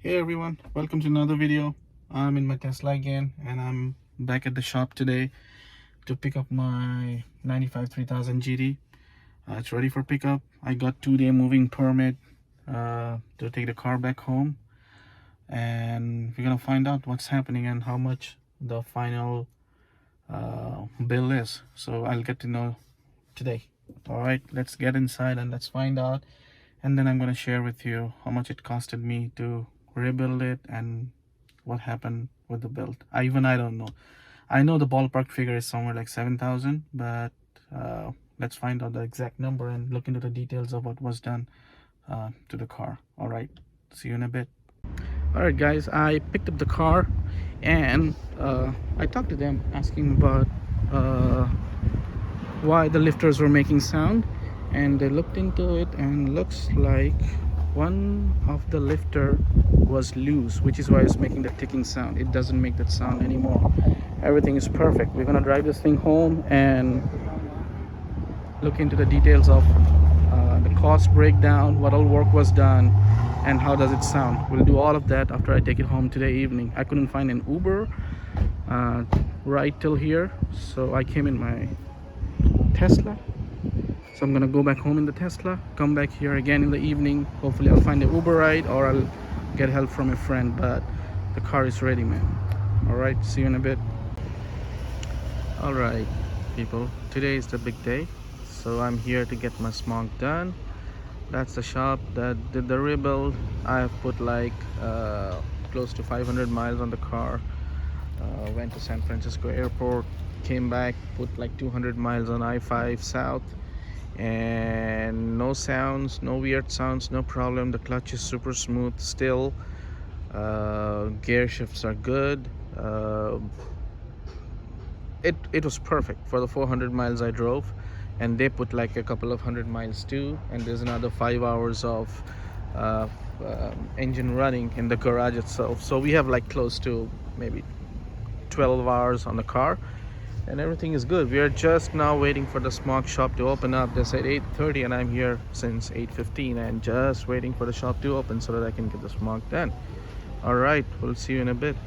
Hey everyone, welcome to another video. I'm in my Tesla again and I'm back at the shop today to pick up my 95 3000 GT. It's ready for pickup. I got 2-day moving permit to take the car back home, and we're gonna find out what's happening and how much the final bill is. So I'll get to know today. Alright, let's get inside and let's find out, and then I'm gonna share with you how much it costed me to rebuild it and what happened with the build. I don't know. I know the ballpark figure is somewhere like 7,000, but let's find out the exact number and look into the details of what was done to the car. All right, see you in a bit. All right, guys, I picked up the car and I talked to them asking about why the lifters were making sound, and they looked into it and looks like one of the lifter was loose, which is why it's making the ticking sound. It doesn't make that sound anymore. Everything is perfect. We're gonna drive this thing home and look into the details of the cost breakdown, what all work was done, and how does it sound. We'll do all of that after I take it home today evening. I couldn't find an Uber right till here, so I came in my Tesla. So I'm gonna go back home in the Tesla, come back here again in the evening. Hopefully I'll find an Uber ride or I'll get help from a friend, but the car is ready, man. All right, see you in a bit. All right, people, today is the big day. So I'm here to get my Smog done. That's the shop that did the rebuild. I have put like close to 500 miles on the car. Went to San Francisco airport, came back, put like 200 miles on I-5 south, and no sounds, no weird sounds, no problem. The clutch is super smooth still. Gear shifts are good. It was perfect for the 400 miles I drove, and they put like a couple of 100 miles too, and there's another 5 hours of engine running in the garage itself. So we have like close to maybe 12 hours on the car, and everything is good. We are just now waiting for the Smog shop to open up. They said 8:30 and I'm here since 8:15 and just waiting for the shop to open so that I can get the Smog done. All right, we'll see you in a bit.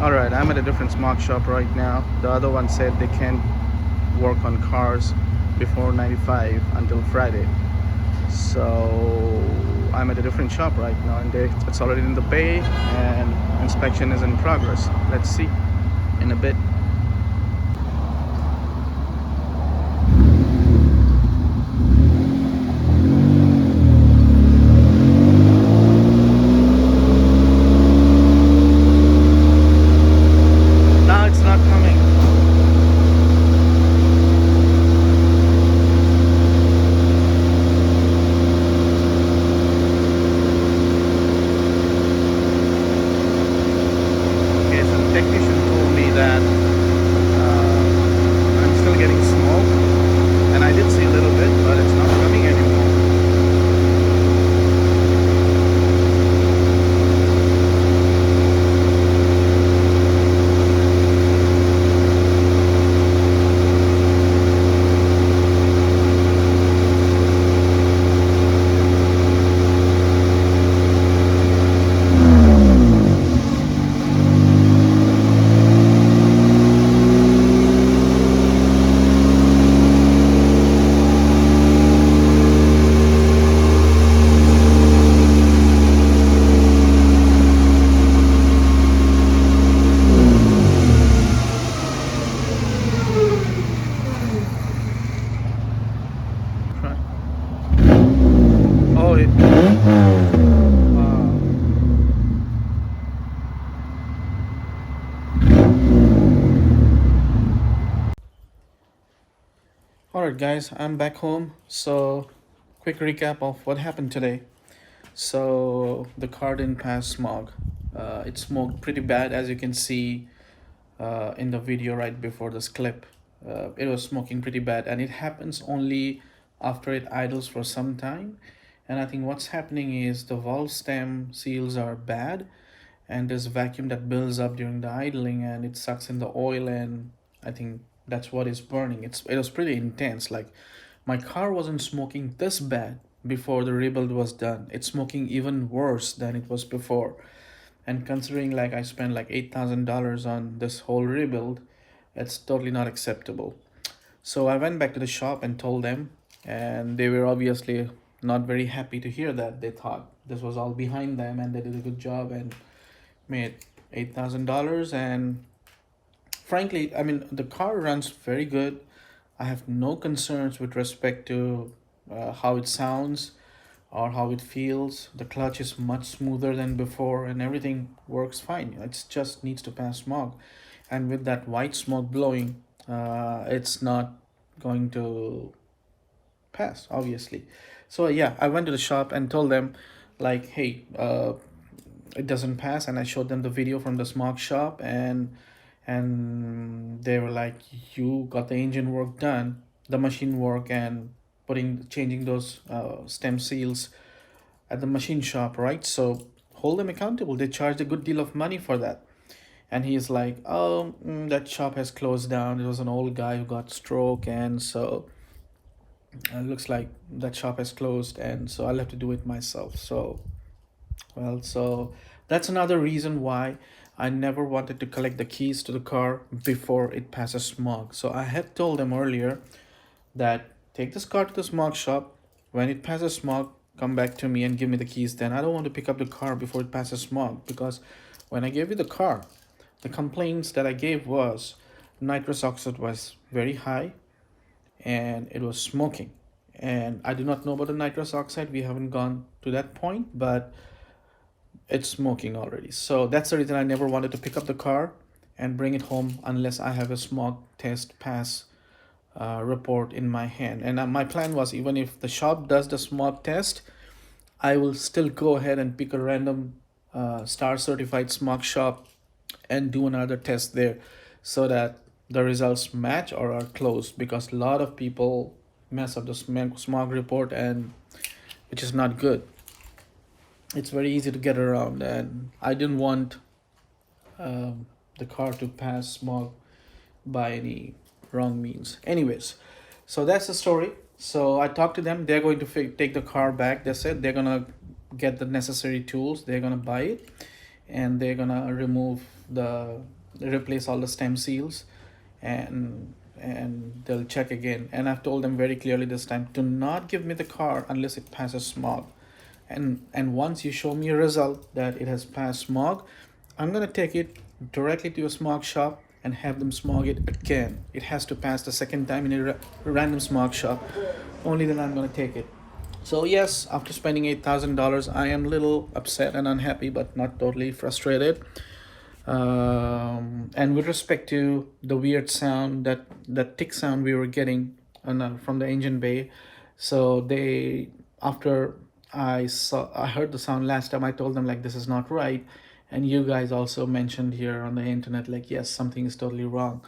All right, I'm at a different Smog shop right now. The other one said they can't work on cars before 95 until Friday, so I'm at a different shop right now, and it's already in the bay and inspection is in progress. Let's see in a bit. Now it's not coming. Okay, so the technician told me that I'm still getting smoke, and I did see a little bit, but it's not coming anymore. Try. Oh, wow. Alright guys, I'm back home. So quick recap of what happened today. So the car didn't pass Smog. It smoked pretty bad, as you can see in the video right before this clip. It was smoking pretty bad, and it happens only after it idles for some time. And I think what's happening is the valve stem seals are bad, and there's vacuum that builds up during the idling and it sucks in the oil, and I think that's what is burning. It was pretty intense. Like, my car wasn't smoking this bad before the rebuild was done. It's smoking even worse than it was before. And considering like I spent like $8,000 on this whole rebuild, it's totally not acceptable. So I went back to the shop and told them, and they were obviously not very happy to hear that. They thought this was all behind them and they did a good job and made $8,000. And frankly, I mean, the car runs very good. I have no concerns with respect to how it sounds or how it feels. The clutch is much smoother than before and everything works fine. It just needs to pass smog. And with that white smoke blowing, it's not going to pass, obviously. So yeah, I went to the shop and told them, like, hey, it doesn't pass. And I showed them the video from the Smog shop, and they were like, you got the engine work done, the machine work, and changing those stem seals at the machine shop, right? So hold them accountable. They charged a good deal of money for that. And he's like, oh, that shop has closed down. It was an old guy who got stroke, and so it looks like that shop has closed, and so I'll have to do it myself. So well, so that's another reason why I never wanted to collect the keys to the car before it passes smog. So I had told them earlier that take this car to the smog shop. When it passes smog, come back to me and give me the keys. Then I don't want to pick up the car before it passes smog, because when I gave you the car, the complaints that I gave was nitrous oxide was very high and it was smoking. And I do not know about the nitrous oxide. We haven't gone to that point, but it's smoking already. So that's the reason I never wanted to pick up the car and bring it home unless I have a smog test pass report in my hand. And my plan was, even if the shop does the smog test, I will still go ahead and pick a random star certified smog shop and do another test there, so that the results match or are close, because a lot of people mess up the smog report, and which is not good. It's very easy to get around, and I didn't want the car to pass smog by any wrong means. Anyways, so that's the story. So I talked to them. They're going to take the car back. They said they're gonna get the necessary tools. They're gonna buy it, and they're gonna replace all the stem seals, and they'll check again. And I've told them very clearly this time, do not give me the car unless it passes smog. And once you show me a result that it has passed smog, I'm gonna take it directly to a smog shop and have them smog it again. It has to pass the second time in a random smog shop. Only then I'm gonna take it. So yes, after spending $8,000, I am a little upset and unhappy, but not totally frustrated. And with respect to the weird sound, that tick sound we were getting from the engine bay, so after I heard the sound last time, I told them like, this is not right. And you guys also mentioned here on the internet, like, yes, something is totally wrong.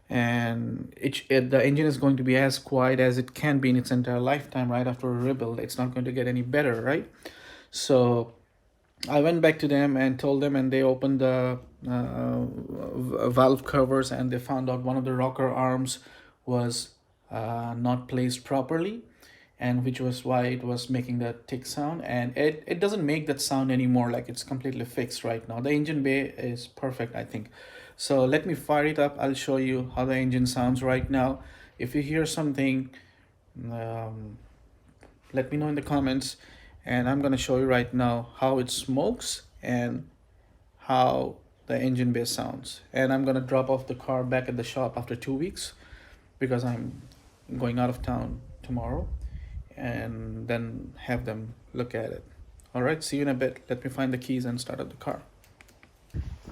And the engine is going to be as quiet as it can be in its entire lifetime right after a rebuild. It's not going to get any better, right? So I went back to them and told them, and they opened the valve covers, and they found out one of the rocker arms was not placed properly, and which was why it was making that tick sound. And it doesn't make that sound anymore. Like, it's completely fixed right now. The engine bay is perfect, I think. So let me fire it up. I'll show you how the engine sounds right now. If you hear something, let me know in the comments, and I'm gonna show you right now how it smokes and how the engine bay sounds. And I'm gonna drop off the car back at the shop after 2 weeks, because I'm going out of town tomorrow, and then have them look at it. All right, see you in a bit. Let me find the keys and start up the car.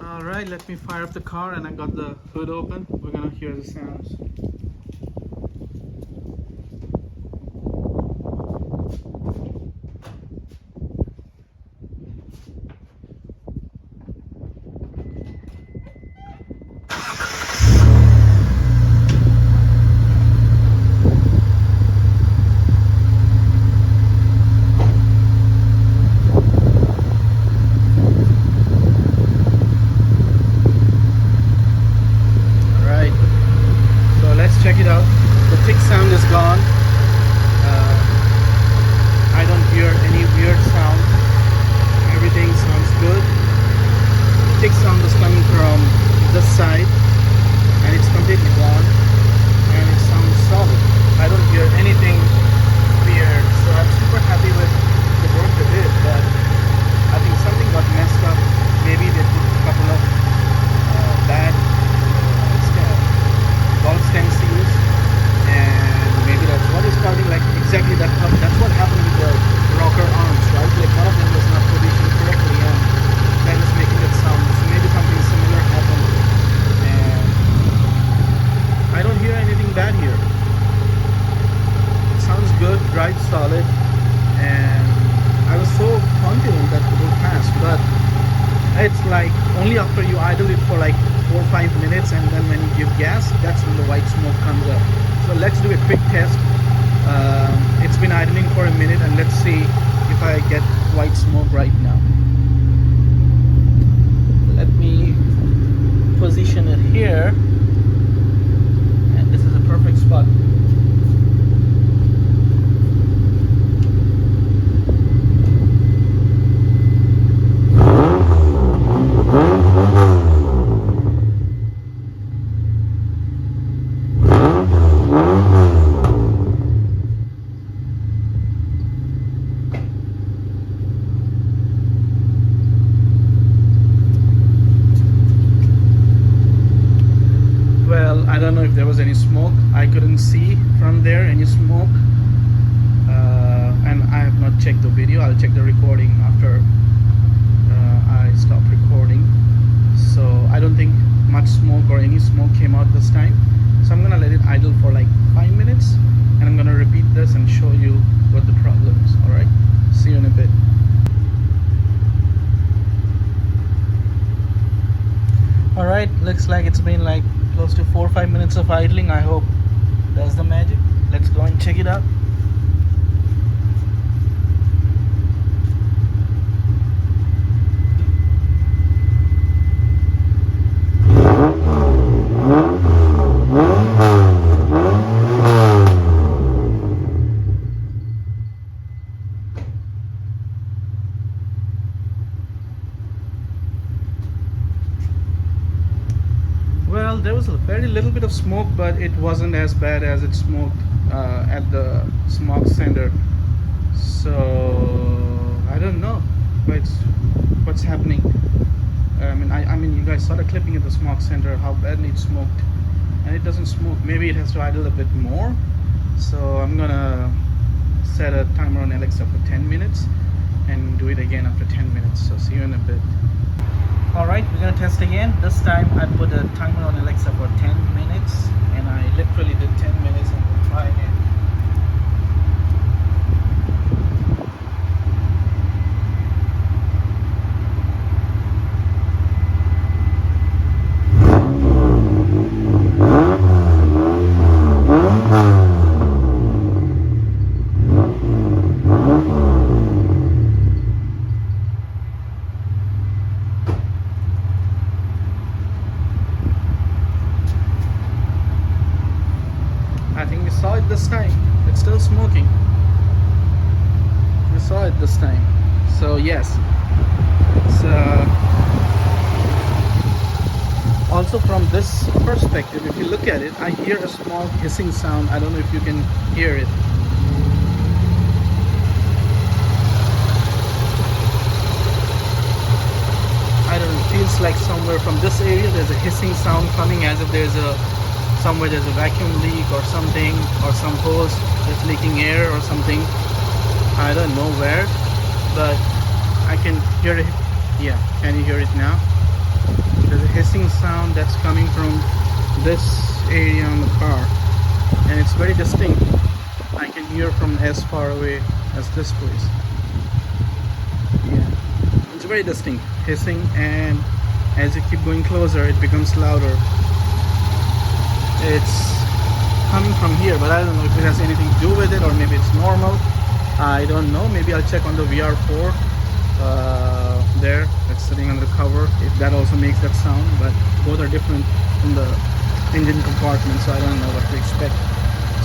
All right, let me fire up the car, and I got the hood open. We're gonna hear the sounds. this side, and it's completely gone, and it sounds solid. I don't hear anything weird, so I'm super happy with the work they did. But I think something got messed up. Maybe they put a couple of bad valve stem seals, and maybe that's what is causing, like, exactly that. That's what happened with the rocker arms, right? Like, one of them was not positioned correctly, and that is making it sound. So maybe something similar happened, and I don't hear anything bad here. It sounds good, drives solid, and I was so confident that it will pass, but it's like only after you idle it for like 4 or 5 minutes, and then when you give gas, that's when the white smoke comes up. So let's do a quick test. It's been idling for a minute, and let's see if I get white smoke right now. Let me position it here, and this is a perfect spot. Well, I don't know if there was any smoke. I couldn't see from there any smoke, and I have not checked the video. I'll check the recording after I stop recording. So I don't think much smoke or any smoke came out this time. So I'm gonna let it idle for like 5 minutes, and I'm gonna repeat this and show you what the problem is. All right, see you in a bit. All right, looks like it's been like close to 4 or 5 minutes of idling. I hope that's the magic. Let's go and check it out. Well, there was a very little bit of smoke, but it wasn't as bad as it smoked at the Smog center. So I don't know what's happening. I mean, you guys saw the clipping at the Smog center, how badly it smoked, and it doesn't smoke. Maybe it has to idle a bit more. So I'm gonna set a timer on Alexa for 10 minutes and do it again after 10 minutes. So see you in a bit. Alright, we're gonna test again. This time I put a timer on Alexa for 10 minutes, and I literally did 10 minutes, and we'll try again. I think we saw it this time. It's still smoking. We saw it this time. So yes. It's also from this perspective, if you look at it, I hear a small hissing sound. I don't know if you can hear it. I don't know, it feels like somewhere from this area there's a hissing sound coming, as if there's somewhere there's a vacuum leak or something, or some hose that's leaking air or something. I don't know where, but I can hear it. Yeah, can you hear it now? There's a hissing sound that's coming from this area on the car, and it's very distinct. I can hear from as far away as this place. Yeah, it's very distinct hissing, and as you keep going closer it becomes louder. It's coming from here, but I don't know if it has anything to do with it, or maybe it's normal. I don't know. Maybe I'll check on the VR4 there, that's sitting on the cover, if that also makes that sound. But both are different in the engine compartment, so I don't know what to expect.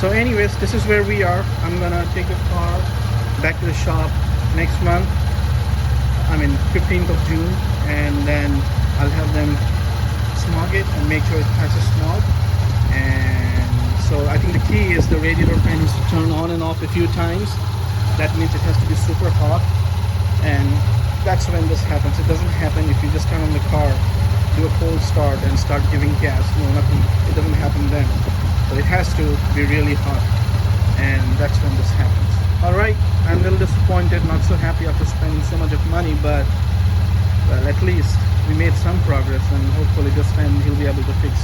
So anyways, this is where we are. I'm gonna take the car back to the shop next month, I mean 15th of June, and then I'll have them smog it and make sure it catches smog. And so I think the key is the radiator fan is to turn on and off a few times. That means it has to be super hot, and that's when this happens. It doesn't happen if you just turn on the car, do a cold start and start giving gas. No, nothing. It doesn't happen then. But it has to be really hot, and that's when this happens. All right, I'm a little disappointed, not so happy after spending so much of money, but well, at least we made some progress, and hopefully this time he'll be able to fix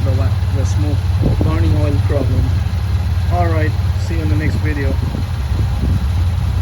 the smoke burning oil problem. All right, see you in the next video.